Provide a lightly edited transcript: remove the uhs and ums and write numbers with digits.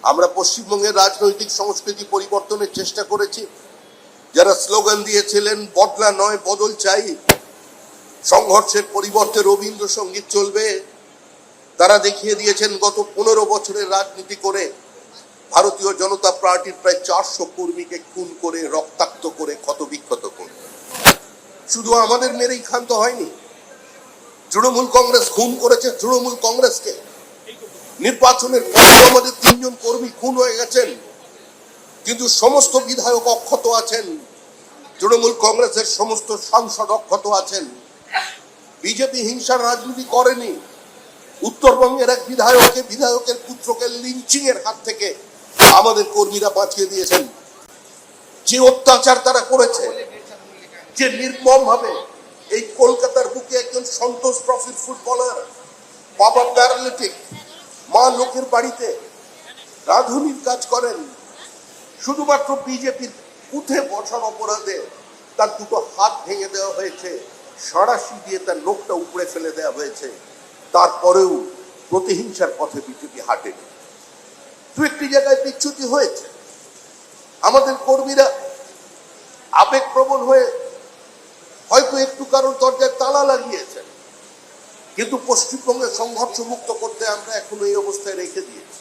আমরা পশ্চিমবঙ্গের রাজনৈতিক সংস্কৃতি পরিবর্তনের চেষ্টা করেছি। যারা স্লোগান দিয়েছিলেন বদলা নয় বদল চাই, সংঘর্ষের পরিবর্তে রবীন্দ্রসঙ্গীত চলবে, তারা দেখিয়ে দিয়েছেন গত 15 বছরের রাজনীতি করে ভারতীয় জনতা পার্টির প্রায় 400 কর্মীকে খুন করে, রক্তাক্ত করে, ক্ষতবিক্ষত করে। শুধু আমাদের মেরেই ক্ষান্ত হয়নি, তৃণমূল কংগ্রেস খুন করেছে তৃণমূল কংগ্রেসকে। নির্বাচনের পর আমাদের 3 জন কর্মী খুন হয়ে গেছেন, কিন্তু সমস্ত বিধায়ক অক্ষত আছেন, তৃণমূল কংগ্রেসের সমস্ত সাংসদ অক্ষত আছেন। বিজেপি হিংসার রাজনীতি করেনি। উত্তরবঙ্গের এক বিধায়কের পুত্রকে লিঞ্চিং এর হাত থেকে আমাদের কর্মীরা বাঁচিয়ে দিয়েছেন। যে অত্যাচার তারা করেছে, যে নির্মম ভাবে এই কলকাতার বুকে একজন সন্তোষ ট্রফির ফুটবলার, বাবা প্যারালিটিক, মা লোকের বাড়িতে রাঁধুনির কাজ করেন, শুধুমাত্র বিজেপির উঠে বসার অপরাধে তার 2টো হাত ভেঙে দেওয়া হয়েছে, সাঁড়াশি দিয়ে তার নোকটা উপড়ে ফেলে দেওয়া হয়েছে। তারপরেও প্রতিহিংসার পথে বিজেপি হাঁটেনি। 2-1টি জায়গায় বিচ্যুতি হয়েছে। আমাদের কর্মীরা আবেগপ্রবণ হয়ে হয়তো একটু কারোর দরজায় তালা লাগিয়েছেন, কিন্তু পশ্চিমবঙ্গে সংঘর্ষ মুক্ত করতে আমরা এখনো এই অবস্থায় রেখে দিয়েছি।